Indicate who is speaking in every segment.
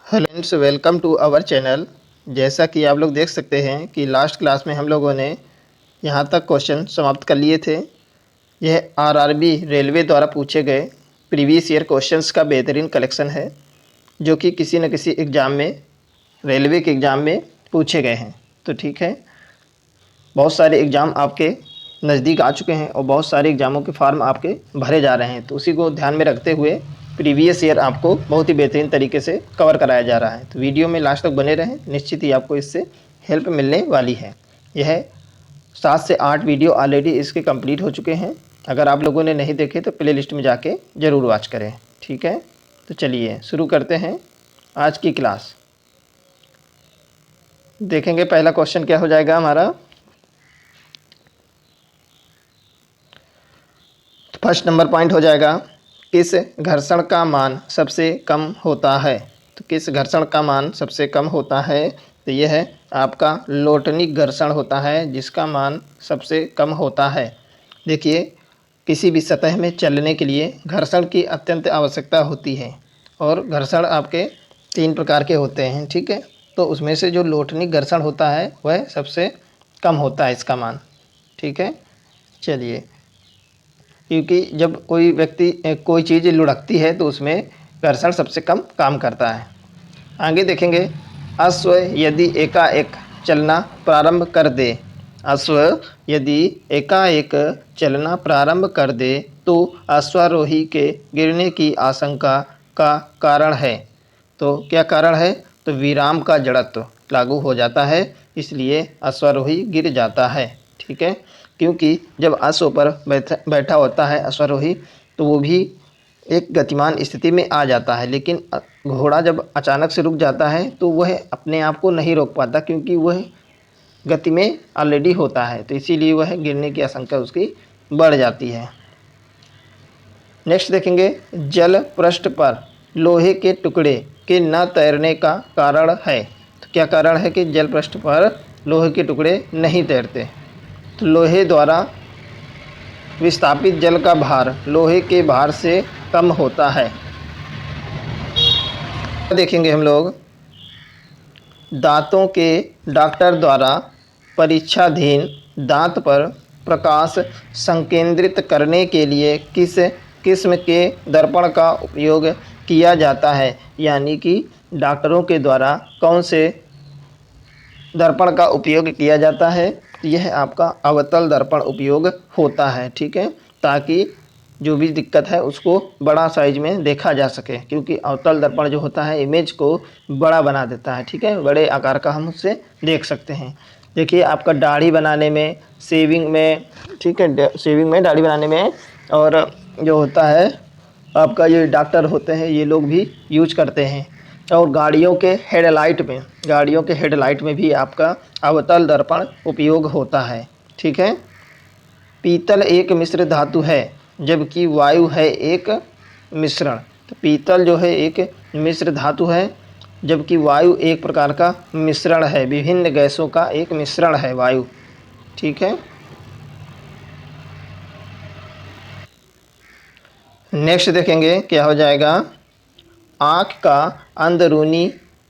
Speaker 1: Hello friends, welcome to our channel. जैसा कि आप लोग देख सकते हैं कि लास्ट क्लास में हम लोगों ने यहाँ तक क्वेश्चन समाप्त कर लिए थे। यह आरआरबी रेलवे द्वारा पूछे गए प्रीवियस ईयर क्वेश्चंस का बेहतरीन कलेक्शन है, जो कि किसी न किसी एग्ज़ाम में, रेलवे के एग्ज़ाम में पूछे गए हैं। तो ठीक है, बहुत सारे एग्ज़ाम आपके नज़दीक आ चुके हैं और बहुत सारे एग्ज़ामों के फॉर्म आपके भरे जा रहे हैं। तो उसी को ध्यान में रखते हुए प्रीवियस ईयर आपको बहुत ही बेहतरीन तरीके से कवर कराया जा रहा है। तो वीडियो में लास्ट तक बने रहें, निश्चित ही आपको इससे हेल्प मिलने वाली है। यह 7 से 8 वीडियो ऑलरेडी इसके कंप्लीट हो चुके हैं। अगर आप लोगों ने नहीं देखे तो प्ले लिस्ट में जाके ज़रूर वॉच करें। ठीक है, तो चलिए शुरू करते हैं आज की क्लास। देखेंगे पहला क्वेश्चन क्या हो जाएगा हमारा। फर्स्ट नंबर पॉइंट हो जाएगा, किस घर्षण का मान सबसे कम होता है। तो किस घर्षण का मान सबसे कम होता है, तो यह है आपका लोटनिक घर्षण होता है, जिसका मान सबसे कम होता है। देखिए, किसी भी सतह में चलने के लिए घर्षण की अत्यंत आवश्यकता होती है और घर्षण आपके 3 प्रकार के होते हैं। ठीक है, तो उसमें से जो लोटनिक घर्षण होता है वह सबसे कम होता है इसका मान। ठीक है, चलिए, क्योंकि जब कोई व्यक्ति कोई चीज़ लुढ़कती है तो उसमें घर्षण सबसे कम काम करता है। आगे देखेंगे, अश्व यदि एकाएक चलना प्रारंभ कर दे। अश्व यदि एकाएक चलना प्रारंभ कर दे तो अश्वारोही के गिरने की आशंका का कारण है। तो क्या कारण है, तो विराम का जड़त्व लागू हो जाता है, इसलिए अश्वारोही गिर जाता है। ठीक है, क्योंकि जब अश्व पर बैठा होता है अश्वारोही, तो वो भी एक गतिमान स्थिति में आ जाता है, लेकिन घोड़ा जब अचानक से रुक जाता है तो वह अपने आप को नहीं रोक पाता, क्योंकि वह गति में ऑलरेडी होता है, तो इसीलिए वह गिरने की आशंका उसकी बढ़ जाती है। नेक्स्ट देखेंगे, जल पृष्ठ पर लोहे के टुकड़े के न तैरने का कारण है। तो क्या कारण है कि जल पृष्ठ पर लोहे के टुकड़े नहीं तैरते। तो लोहे द्वारा विस्थापित जल का भार लोहे के भार से कम होता है। देखेंगे हम लोग, दांतों के डॉक्टर द्वारा परीक्षाधीन दांत पर प्रकाश संकेंद्रित करने के लिए किस किस्म के दर्पण का उपयोग किया जाता है। यानी कि डॉक्टरों के द्वारा कौन से दर्पण का उपयोग किया जाता है, यह आपका अवतल दर्पण उपयोग होता है। ठीक है, ताकि जो भी दिक्कत है उसको बड़ा साइज में देखा जा सके, क्योंकि अवतल दर्पण जो होता है इमेज को बड़ा बना देता है। ठीक है, बड़े आकार का हम उससे देख सकते हैं। देखिए, आपका दाढ़ी बनाने में, शेविंग में, ठीक है, शेविंग में, दाढ़ी बनाने में, और जो होता है आपका ये डॉक्टर होते हैं ये लोग भी यूज करते हैं। और गाड़ियों के हेडलाइट में भी आपका अवतल दर्पण उपयोग होता है। ठीक है, पीतल एक मिश्र धातु है जबकि वायु है एक मिश्रण। तो पीतल जो है एक मिश्र धातु है, जबकि वायु एक प्रकार का मिश्रण है, विभिन्न गैसों का एक मिश्रण है वायु। ठीक है, नेक्स्ट देखेंगे क्या हो जाएगा, आँख का अंदरूनी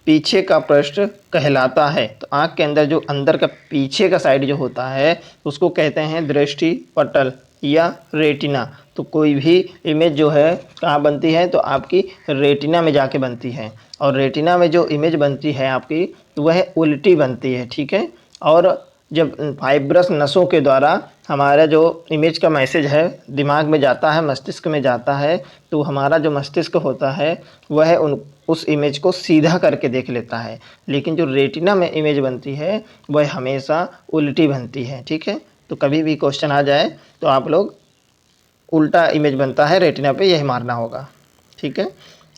Speaker 1: पीछे का पृष्ठ कहलाता है। तो आँख के अंदर जो अंदर का पीछे का साइड जो होता है उसको कहते हैं दृष्टि पटल या रेटिना। तो कोई भी इमेज जो है कहाँ बनती है, तो आपकी रेटिना में जाके बनती है, और रेटिना में जो इमेज बनती है आपकी तो वह उल्टी बनती है। ठीक है, और जब फाइब्रस नसों के द्वारा हमारा जो इमेज का मैसेज है दिमाग में जाता है, मस्तिष्क में जाता है, तो हमारा जो मस्तिष्क होता है वह उस इमेज को सीधा करके देख लेता है, लेकिन जो रेटिना में इमेज बनती है वह हमेशा उल्टी बनती है। ठीक है, तो कभी भी क्वेश्चन आ जाए तो आप लोग उल्टा इमेज बनता है रेटिना पे, यही मारना होगा। ठीक है,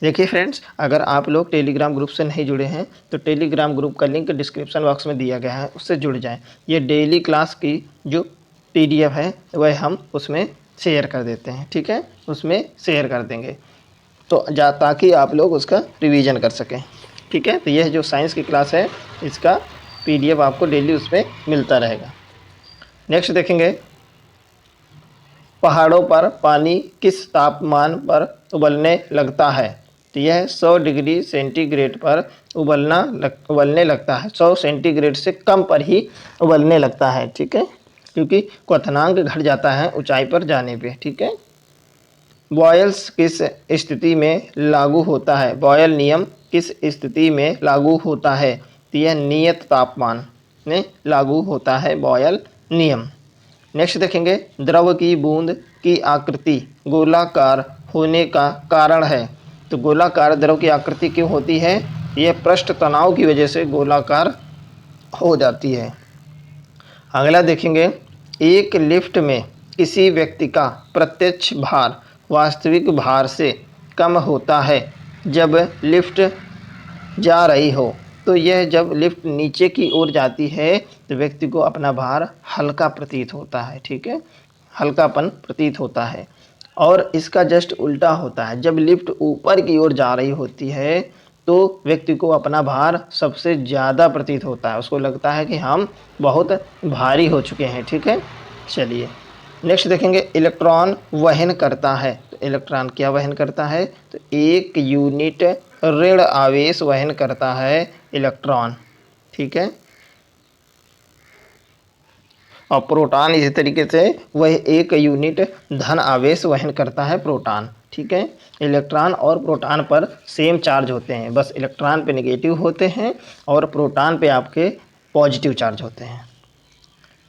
Speaker 1: देखिए फ्रेंड्स, अगर आप लोग टेलीग्राम ग्रुप से नहीं जुड़े हैं तो टेलीग्राम ग्रुप का लिंक डिस्क्रिप्शन बॉक्स में दिया गया है, उससे जुड़ जाएं। ये डेली क्लास की जो PDF है वह हम उसमें शेयर कर देते हैं। ठीक है, उसमें शेयर कर देंगे तो ताकि आप लोग उसका रिवीजन कर सकें। ठीक है, तो यह जो साइंस की क्लास है इसका PDF आपको डेली उसमें मिलता रहेगा। नेक्स्ट देखेंगे, पहाड़ों पर पानी किस तापमान पर उबलने लगता है। तो यह 100 डिग्री सेंटीग्रेड पर उबलने लगता है। 100 सेंटीग्रेड से कम पर ही उबलने लगता है, ठीक है, क्योंकि क्वथनांक घट जाता है ऊंचाई पर जाने पे, ठीक है। बॉयल्स किस स्थिति में लागू होता है? बॉयल नियम किस स्थिति में लागू होता है? तो यह नियत तापमान में लागू होता है बॉयल नियम। नेक्स्ट देखेंगे, द्रव की बूंद की आकृति गोलाकार होने का कारण है। तो गोलाकार द्रव की आकृति क्यों होती है? यह पृष्ठ तनाव की वजह से गोलाकार हो जाती है। अगला देखेंगे, एक लिफ्ट में किसी व्यक्ति का प्रत्यक्ष भार वास्तविक भार से कम होता है जब लिफ्ट जा रही हो। तो यह जब लिफ्ट नीचे की ओर जाती है तो व्यक्ति को अपना भार हल्का प्रतीत होता है, ठीक है, हल्कापन प्रतीत होता है। और इसका जस्ट उल्टा होता है, जब लिफ्ट ऊपर की ओर जा रही होती है तो व्यक्ति को अपना भार सबसे ज़्यादा प्रतीत होता है, उसको लगता है कि हम बहुत भारी हो चुके हैं, ठीक है। चलिए नेक्स्ट देखेंगे, इलेक्ट्रॉन वहन करता है। तो इलेक्ट्रॉन क्या वहन करता है? तो 1 यूनिट ऋण आवेश वहन करता है इलेक्ट्रॉन, ठीक है। और प्रोटॉन इसी तरीके से वह 1 यूनिट धन आवेश वहन करता है प्रोटॉन, ठीक है। इलेक्ट्रॉन और प्रोटॉन पर सेम चार्ज होते हैं, बस इलेक्ट्रॉन पे नेगेटिव होते हैं और प्रोटॉन पे आपके पॉजिटिव चार्ज होते हैं।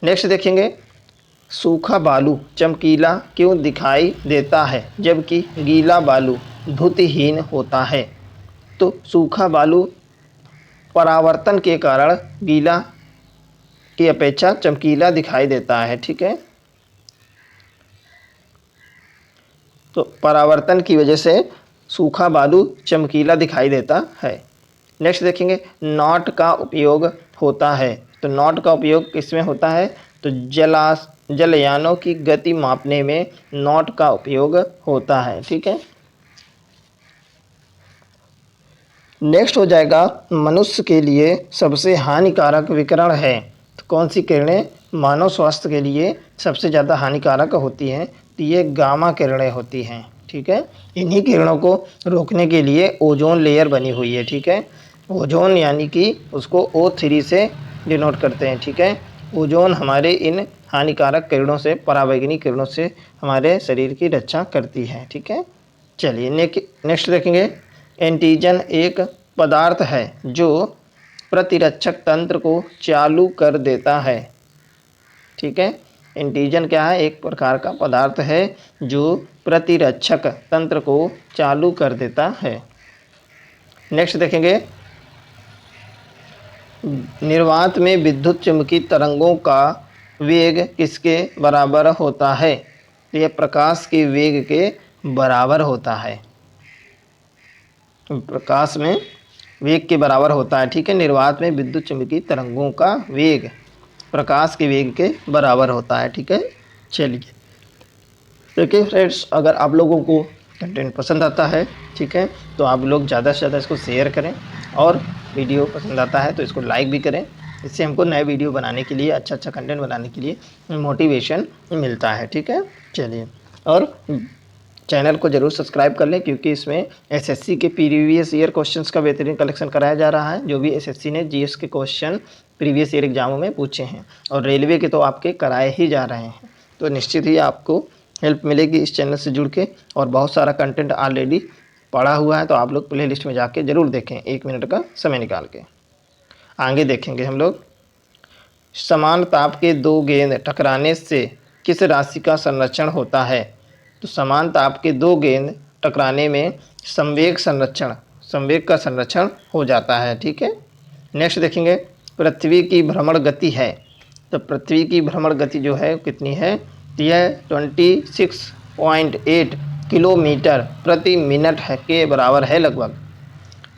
Speaker 1: नेक्स्ट देखेंगे, सूखा बालू चमकीला क्यों दिखाई देता है जबकि गीला बालू धुतहीन होता है? तो सूखा बालू परावर्तन के कारण गीला की अपेक्षा चमकीला दिखाई देता है, ठीक है। तो परावर्तन की वजह से सूखा बालू चमकीला दिखाई देता है। नेक्स्ट देखेंगे, नॉट का उपयोग होता है। तो नॉट का उपयोग किस में होता है? तो जलयानों की गति मापने में नॉट का उपयोग होता है, ठीक है। नेक्स्ट हो जाएगा, मनुष्य के लिए सबसे हानिकारक विकिरण है। तो कौन सी किरणें मानव स्वास्थ्य के लिए सबसे ज़्यादा हानिकारक होती हैं? तो ये गामा किरणें होती हैं, ठीक है। इन्हीं किरणों को रोकने के लिए ओजोन लेयर बनी हुई है, ठीक है। ओजोन यानी कि उसको O3 से डिनोट करते हैं, ठीक है। ओजोन हमारे इन हानिकारक किरणों से, पराबैंगनी किरणों से हमारे शरीर की रक्षा करती है, ठीक है। चलिए नेक्स्ट देखेंगे, एंटीजन एक पदार्थ है जो प्रतिरक्षक तंत्र को चालू कर देता है, ठीक है। एंटीजन क्या है? एक प्रकार का पदार्थ है जो प्रतिरक्षक तंत्र को चालू कर देता है। नेक्स्ट देखेंगे, निर्वात में विद्युत चुम्बकीय तरंगों का वेग किसके बराबर होता है? तो यह प्रकाश के वेग के बराबर होता है, प्रकाश में वेग के बराबर होता है, ठीक है। निर्वात में विद्युत चुम्बकीय तरंगों का वेग प्रकाश के वेग के बराबर होता है, ठीक है। चलिए देखिए फ्रेंड्स, अगर आप लोगों को कंटेंट पसंद आता है, ठीक है, तो आप लोग ज़्यादा से ज़्यादा इसको शेयर करें और वीडियो पसंद आता है तो इसको लाइक भी करें। इससे हमको नए वीडियो बनाने के लिए, अच्छा कंटेंट बनाने के लिए मोटिवेशन मिलता है, ठीक है। चलिए, और चैनल को जरूर सब्सक्राइब कर लें क्योंकि इसमें एसएससी के प्रीवियस ईयर क्वेश्चंस का बेहतरीन कलेक्शन कराया जा रहा है। जो भी एसएससी ने जीएस के क्वेश्चन प्रीवियस ईयर एग्जामों में पूछे हैं और रेलवे के तो आपके कराए ही जा रहे हैं, तो निश्चित ही आपको हेल्प मिलेगी इस चैनल से जुड़ के। और बहुत सारा कंटेंट ऑलरेडी पड़ा हुआ है, तो आप लोग प्ले लिस्ट में जाके ज़रूर देखें, 1 मिनट का समय निकाल के। आगे देखेंगे हम लोग, समान ताप के 2 गेंद टकराने से किस राशि का संरक्षण होता है? तो समान ताप के 2 गेंद टकराने में संवेग का संरक्षण हो जाता है, ठीक है। नेक्स्ट देखेंगे, पृथ्वी की भ्रमण गति है। तो पृथ्वी की भ्रमण गति जो है कितनी है? तो यह 26.8 किलोमीटर प्रति मिनट है के बराबर है लगभग।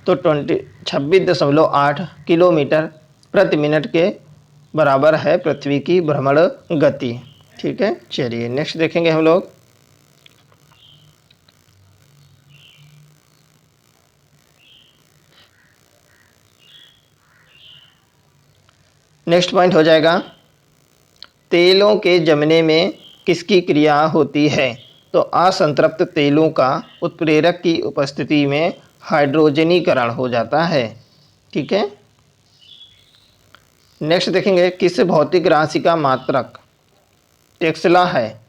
Speaker 1: तो 26.8 किलोमीटर प्रति मिनट के बराबर है पृथ्वी की भ्रमण गति, ठीक है। चलिए नेक्स्ट देखेंगे हम लोग, नेक्स्ट पॉइंट हो जाएगा, तेलों के जमने में किसकी क्रिया होती है? तो असंतृप्त तेलों का उत्प्रेरक की उपस्थिति में हाइड्रोजनीकरण हो जाता है। ठीक है। नेक्स्ट देखेंगे, किस भौतिक राशि का मात्रक टेस्ला है?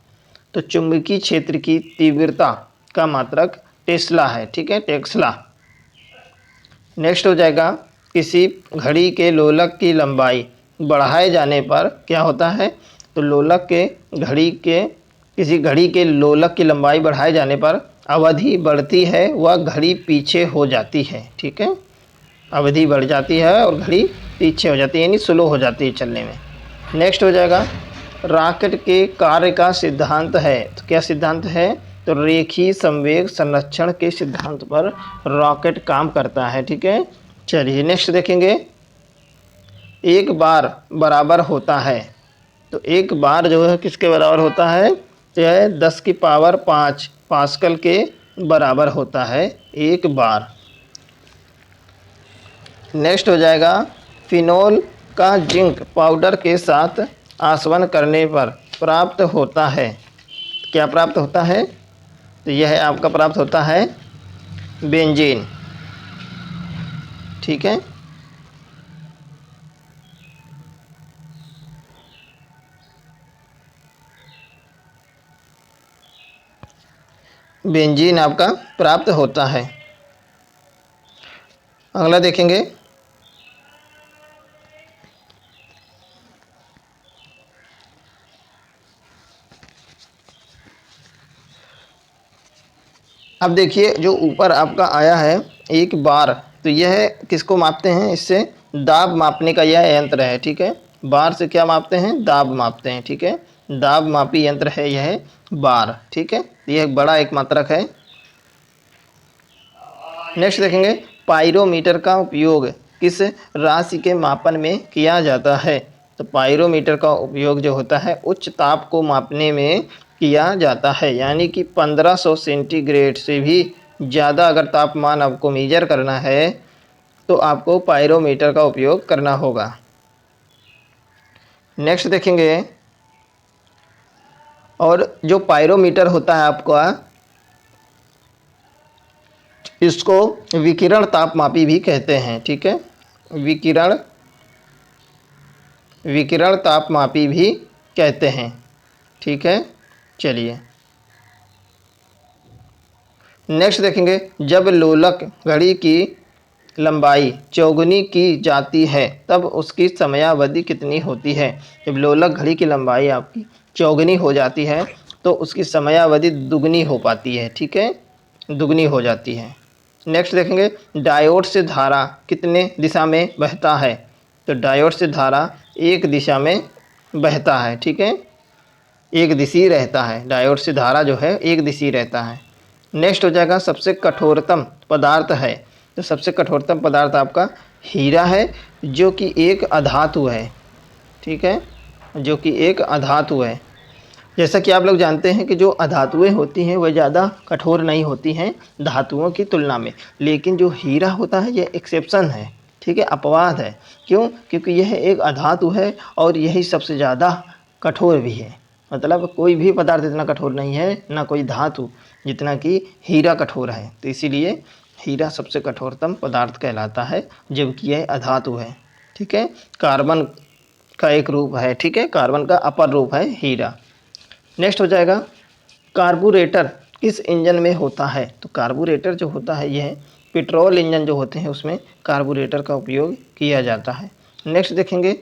Speaker 1: तो चुंबकीय क्षेत्र की तीव्रता का मात्रक टेस्ला है। ठीक है, टेस्ला। नेक्स्ट हो जाएगा, किसी घड़ी के लोलक की लंबाई बढ़ाए जाने पर क्या होता है? तो किसी घड़ी के लोलक की लंबाई बढ़ाए जाने पर अवधि बढ़ती है, वह घड़ी पीछे हो जाती है। ठीक है, अवधि बढ़ जाती है और घड़ी पीछे हो जाती है, यानी स्लो हो जाती है चलने में। नेक्स्ट हो जाएगा, रॉकेट के कार्य का सिद्धांत है। तो क्या सिद्धांत है? तो रेखीय संवेग संरक्षण के सिद्धांत पर रॉकेट काम करता है। ठीक है। चलिए नेक्स्ट देखेंगे, एक बार बराबर होता है। तो एक बार जो है किसके बराबर होता है? तो यह 10 की पावर 5 पास्कल के बराबर होता है एक बार। नेक्स्ट हो जाएगा, फिनोल का जिंक पाउडर के साथ आसवन करने पर प्राप्त होता है। क्या प्राप्त होता है? तो यह आपका प्राप्त होता है बेंजीन। ठीक है। बेंजीन आपका प्राप्त होता है। अगला देखेंगे, अब देखिए जो ऊपर आपका आया है एक बार, तो यह किसको मापते हैं? इससे दाब मापने का यह यंत्र है। ठीक है, बार से क्या मापते हैं? दाब मापते हैं। ठीक है, दाब मापी यंत्र है यह बार। ठीक है, यह एक बड़ा एक मात्रक है। नेक्स्ट देखेंगे, पाइरोमीटर का उपयोग किस राशि के मापन में किया जाता है? तो पाइरोमीटर का उपयोग जो होता है उच्च ताप को मापने में किया जाता है, यानी कि 1500 सेंटीग्रेड से भी ज़्यादा अगर तापमान आपको मेजर करना है तो आपको पाइरोमीटर का उपयोग करना होगा। नेक्स्ट देखेंगे, और जो पाइरोमीटर होता है आपका, इसको विकिरण तापमापी भी कहते हैं। ठीक है, विकिरण तापमापी भी कहते हैं। ठीक है। चलिए नेक्स्ट देखेंगे, जब लोलक घड़ी की लंबाई चौगुनी की जाती है तब उसकी समयावधि कितनी होती है? जब लोलक घड़ी की लंबाई आपकी चौगुनी हो जाती है तो उसकी समयावधि दुगनी हो पाती है। ठीक है, दुगनी हो जाती है। नेक्स्ट देखेंगे, डायोड से धारा कितने दिशा में बहता है? तो डायोड से धारा एक दिशा में बहता है। ठीक है, एक दिशी रहता है। डायोड से धारा जो है एक दिशी रहता है। नेक्स्ट हो जाएगा, सबसे कठोरतम पदार्थ है। तो सबसे कठोरतम पदार्थ आपका हीरा है, जो कि एक अधातु है। ठीक है, जो कि एक अधातु है। जैसा कि आप लोग जानते हैं कि जो अधातुएं होती हैं वह ज़्यादा कठोर नहीं होती हैं धातुओं की तुलना में, लेकिन जो हीरा होता है यह एक्सेप्शन है। ठीक है, अपवाद है। क्यों? क्योंकि यह एक अधातु है और यही सबसे ज़्यादा कठोर भी है। मतलब कोई भी पदार्थ इतना कठोर नहीं है, ना कोई धातु, जितना कि हीरा कठोर है। तो इसीलिए हीरा सबसे कठोरतम पदार्थ कहलाता है, जबकि यह अधातु है। ठीक है, कार्बन का एक रूप है। ठीक है, कार्बन का अपर रूप है हीरा। नेक्स्ट हो जाएगा, कार्बोरेटर किस इंजन में होता है? तो कार्बोरेटर जो होता है यह पेट्रोल इंजन जो होते हैं उसमें कार्बोरेटर का उपयोग किया जाता है। नेक्स्ट देखेंगे,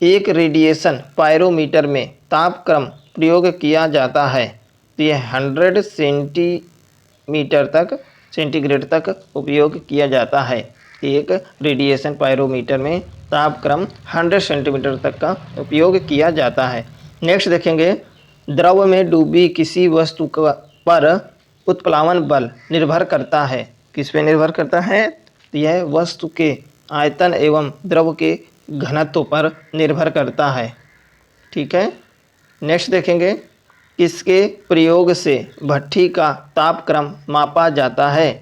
Speaker 1: एक रेडिएशन पायरोमीटर में तापक्रम प्रयोग किया जाता है। तो यह 100 सेंटीग्रेड तक उपयोग किया जाता है। एक रेडिएशन पायरोमीटर में तापक्रम 100 सेंटीमीटर तक का उपयोग किया जाता है। नेक्स्ट देखेंगे, द्रव में डूबी किसी वस्तु पर उत्प्लावन बल निर्भर करता है। किस पे निर्भर करता है? तो यह वस्तु के आयतन एवं द्रव के घनत्व पर निर्भर करता है। ठीक है। नेक्स्ट देखेंगे, किसके प्रयोग से भट्ठी का तापक्रम मापा जाता है?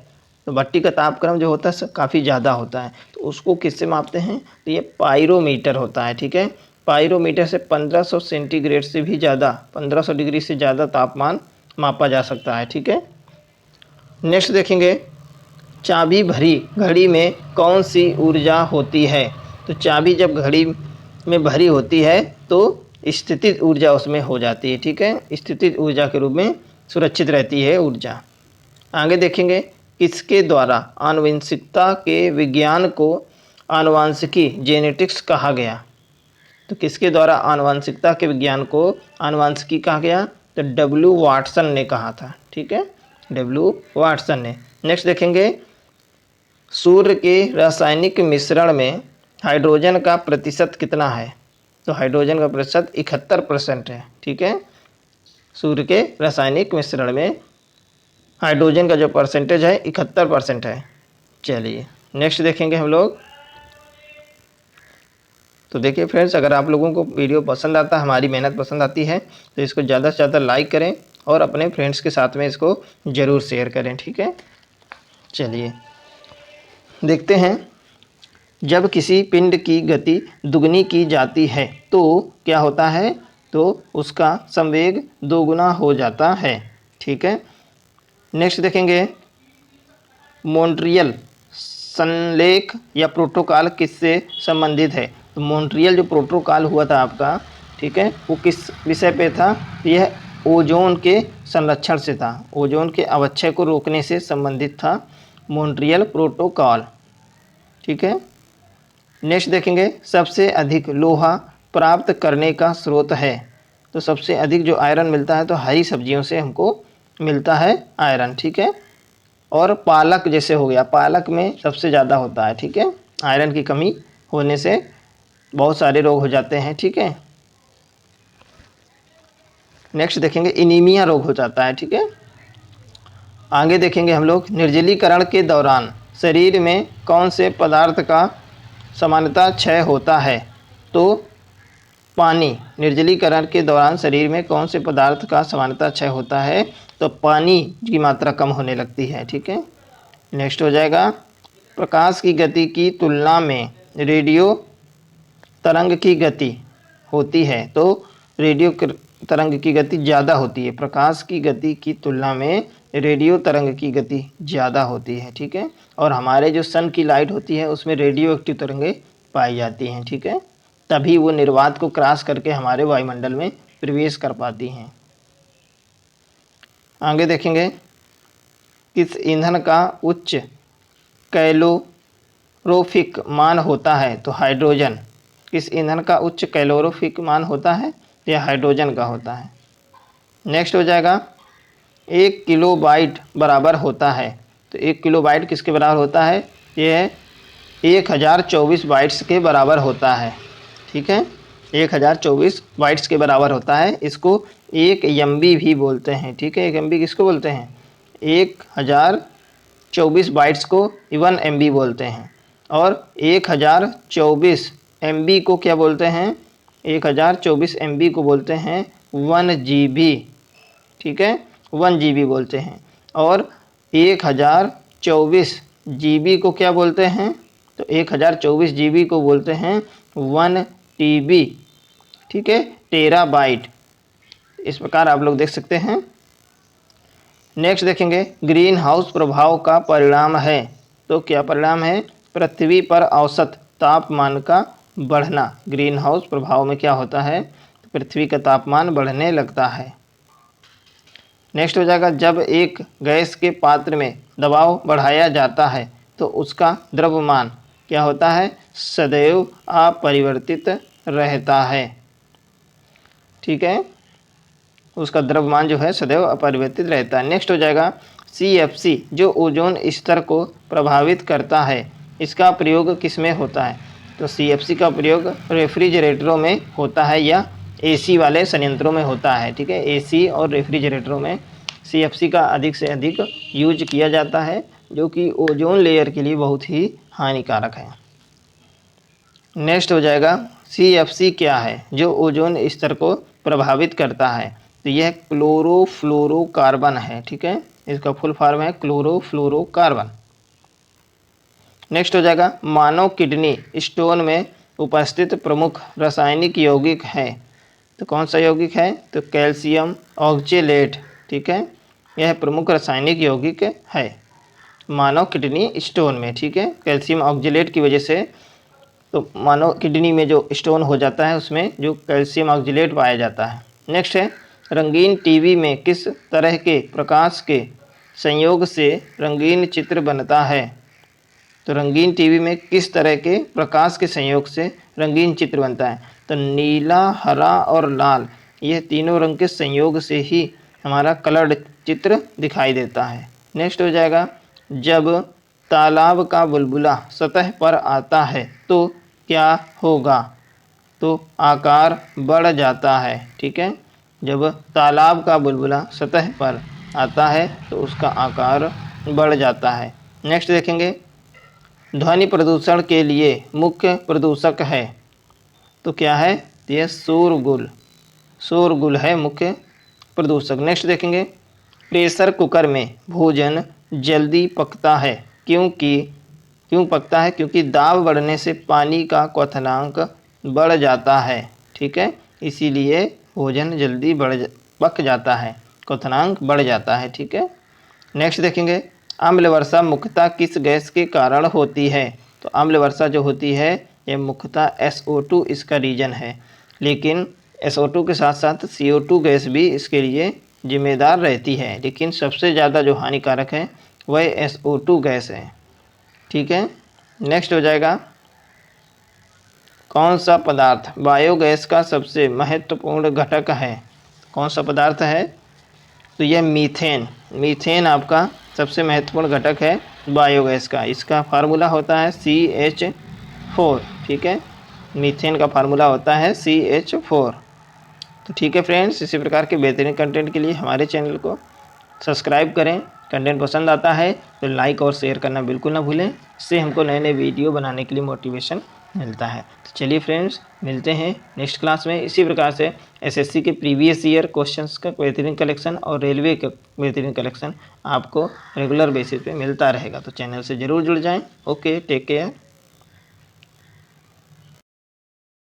Speaker 1: तो भट्ठी का तापक्रम जो होता है काफ़ी ज़्यादा होता है, तो उसको किससे मापते हैं? तो ये पाइरोमीटर होता है। ठीक है, पाइरोमीटर से 1500 सेंटीग्रेड से भी ज़्यादा, 1500 डिग्री से ज़्यादा तापमान मापा जा सकता है। ठीक है। नेक्स्ट देखेंगे, चाबी भरी घड़ी में कौन सी ऊर्जा होती है? तो चाबी जब घड़ी में भरी होती है तो स्थितिज ऊर्जा उसमें हो जाती है, ठीक है। स्थितिज ऊर्जा के रूप में सुरक्षित रहती है ऊर्जा। आगे देखेंगे, किसके द्वारा आनुवंशिकता के विज्ञान को आनुवांशिकी जेनेटिक्स कहा गया? तो किसके द्वारा आनुवंशिकता के विज्ञान को आनुवंशिकी कहा गया? तो डब्ल्यू वाटसन ने कहा था, ठीक है, डब्ल्यू वाटसन ने। नेक्स्ट देखेंगे, सूर्य के रासायनिक मिश्रण में हाइड्रोजन का प्रतिशत कितना है? तो हाइड्रोजन का प्रतिशत 71% है, ठीक है। सूर्य के रासायनिक मिश्रण में हाइड्रोजन का जो परसेंटेज है 71% है। चलिए नेक्स्ट देखेंगे हम लोग। तो देखिए फ्रेंड्स, अगर आप लोगों को वीडियो पसंद आता है, हमारी मेहनत पसंद आती है, तो इसको ज़्यादा से ज़्यादा लाइक करें और अपने फ्रेंड्स के साथ में इसको ज़रूर शेयर करें, ठीक है। चलिए देखते हैं, जब किसी पिंड की गति दुगनी की जाती है तो क्या होता है? तो उसका संवेग दोगुना हो जाता है, ठीक है। नेक्स्ट देखेंगे, मॉन्ट्रियल संलेख या प्रोटोकॉल किससे संबंधित है? तो मॉन्ट्रियल जो प्रोटोकॉल हुआ था आपका, ठीक है, वो किस विषय पे था? यह ओजोन के संरक्षण से था, ओजोन के अवक्षय को रोकने से संबंधित था मॉन्ट्रियल प्रोटोकॉल, ठीक है। नेक्स्ट देखेंगे, सबसे अधिक लोहा प्राप्त करने का स्रोत है? तो सबसे अधिक जो आयरन मिलता है तो हरी सब्जियों से हमको मिलता है आयरन, ठीक है। और पालक जैसे हो गया, पालक में सबसे ज़्यादा होता है, ठीक है। आयरन की कमी होने से बहुत सारे रोग हो जाते हैं, ठीक है। नेक्स्ट देखेंगे, एनीमिया रोग हो जाता है, ठीक है। आगे देखेंगे हम लोग, निर्जलीकरण के दौरान शरीर में कौन से पदार्थ का सामान्यतः क्षय होता है? तो पानी। निर्जलीकरण के दौरान शरीर में कौन से पदार्थ का सामान्यतः क्षय होता है? तो पानी की मात्रा कम होने लगती है, ठीक है। नेक्स्ट हो जाएगा, प्रकाश की गति की तुलना में रेडियो तरंग की गति होती है, तो रेडियो तरंग की गति ज़्यादा होती है, प्रकाश की गति की तुलना में रेडियो तरंग की गति ज़्यादा होती है, ठीक है। और हमारे जो सन की लाइट होती है उसमें रेडियो एक्टिव तरंगें पाई जाती हैं, ठीक है, तभी वो निर्वात को क्रॉस करके हमारे वायुमंडल में प्रवेश कर पाती हैं। आगे देखेंगे, किस ईंधन का उच्च कैलोरीफिक मान होता है? तो हाइड्रोजन। किस ईंधन का उच्च कैलोरीफिक मान होता है? यह हाइड्रोजन का होता है। नेक्स्ट हो जाएगा, 1 किलोबाइट बराबर होता है? तो 1 किलोबाइट किसके बराबर होता है? यह 1024 बाइट्स के बराबर होता है, ठीक है, 1024 बाइट्स के बराबर होता है। इसको 1 MB भी बोलते हैं, ठीक है। 1 MB किसको बोलते हैं? 1024 बाइट्स को 1 MB बोलते हैं। और 1024 MB को क्या बोलते हैं? 1024 MB को बोलते हैं 1 GB, ठीक है, 1 GB बोलते हैं। और 1024 GB को क्या बोलते हैं? तो 1024 GB को बोलते हैं 1 TB, ठीक है, टेराबाइट। इस प्रकार आप लोग देख सकते हैं। नेक्स्ट देखेंगे, ग्रीन हाउस प्रभाव का परिणाम है? तो क्या परिणाम है? पृथ्वी पर औसत तापमान का बढ़ना। ग्रीन हाउस प्रभाव में क्या होता है? पृथ्वी का तापमान बढ़ने लगता है। नेक्स्ट हो जाएगा, जब एक गैस के पात्र में दबाव बढ़ाया जाता है तो उसका द्रव्यमान क्या होता है? सदैव अपरिवर्तित रहता है, ठीक है, उसका द्रव्यमान जो है सदैव अपरिवर्तित रहता है। नेक्स्ट हो जाएगा, CFC जो ओजोन स्तर को प्रभावित करता है, इसका प्रयोग किस में होता है? तो CFC का प्रयोग रेफ्रिजरेटरों में होता है या AC वाले संयंत्रों में होता है, ठीक है। AC और रेफ्रिजरेटरों में CFC का अधिक से अधिक यूज किया जाता है, जो कि ओजोन लेयर के लिए बहुत ही हानिकारक है। नेक्स्ट हो जाएगा, CFC क्या है जो ओजोन स्तर को प्रभावित करता है? तो यह क्लोरोफ्लोरोकार्बन है, ठीक है, इसका फुल फॉर्म है क्लोरोफ्लोरोकार्बन। नेक्स्ट हो जाएगा, मानव किडनी स्टोन में उपस्थित प्रमुख रासायनिक यौगिक है? तो कौन सा यौगिक है? तो कैल्शियम ऑक्जेलेट, ठीक है, यह प्रमुख रासायनिक यौगिक है। मानव किडनी स्टोन में, ठीक है, कैल्शियम ऑक्जेलेट की वजह से तो मानव किडनी में जो स्टोन हो जाता है उसमें जो कैल्शियम ऑक्जेलेट पाया जाता है। नेक्स्ट है, रंगीन टीवी में किस तरह के प्रकाश के संयोग से रंगीन चित्र बनता है? तो रंगीन टीवी में किस तरह के प्रकाश के संयोग से रंगीन चित्र बनता है? तो नीला, हरा और लाल, यह तीनों रंग के संयोग से ही हमारा कलर्ड चित्र दिखाई देता है। नेक्स्ट हो जाएगा, जब तालाब का बुलबुला सतह पर आता है तो क्या होगा? तो आकार बढ़ जाता है, ठीक है। जब तालाब का बुलबुला सतह पर आता है तो उसका आकार बढ़ जाता है। नेक्स्ट देखेंगे, ध्वनि प्रदूषण के लिए मुख्य प्रदूषक है, तो क्या है? यह शोरगुल, शोरगुल है मुख्य प्रदूषक। नेक्स्ट देखेंगे, प्रेशर कुकर में भोजन जल्दी पकता है क्यों पकता है? क्योंकि दाब बढ़ने से पानी का क्वथनांक बढ़ जाता है, ठीक है, इसीलिए भोजन जल्दी पक जाता है, क्वथनांक बढ़ जाता है, ठीक है। नेक्स्ट देखेंगे, अम्ल वर्षा मुख्यतः किस गैस के कारण होती है? तो अम्ल वर्षा जो होती है यह मुख्यतः SO2 इसका रीजन है, लेकिन SO2 के साथ साथ CO2 गैस भी इसके लिए जिम्मेदार रहती है, लेकिन सबसे ज़्यादा जो हानिकारक है वह SO2 गैस है, ठीक है। नेक्स्ट हो जाएगा, कौन सा पदार्थ बायोगैस का सबसे महत्वपूर्ण घटक है? कौन सा पदार्थ है? तो यह मीथेन, मीथेन आपका सबसे महत्वपूर्ण घटक है बायोगैस का। इसका फार्मूला होता है CH4, ठीक है, मीथेन का फार्मूला होता है CH4। तो ठीक है फ्रेंड्स, इसी प्रकार के बेहतरीन कंटेंट के लिए हमारे चैनल को सब्सक्राइब करें। कंटेंट पसंद आता है तो लाइक और शेयर करना बिल्कुल ना भूलें, इससे हमको नए नए वीडियो बनाने के लिए मोटिवेशन मिलता है। तो चलिए फ्रेंड्स, मिलते हैं नेक्स्ट क्लास में। इसी प्रकार से SSC के प्रीवियस ईयर क्वेश्चंस का बेहतरीन कलेक्शन और रेलवे का बेहतरीन कलेक्शन आपको रेगुलर बेसिस पे मिलता रहेगा, तो चैनल से ज़रूर जुड़ जाएं। Okay, take care.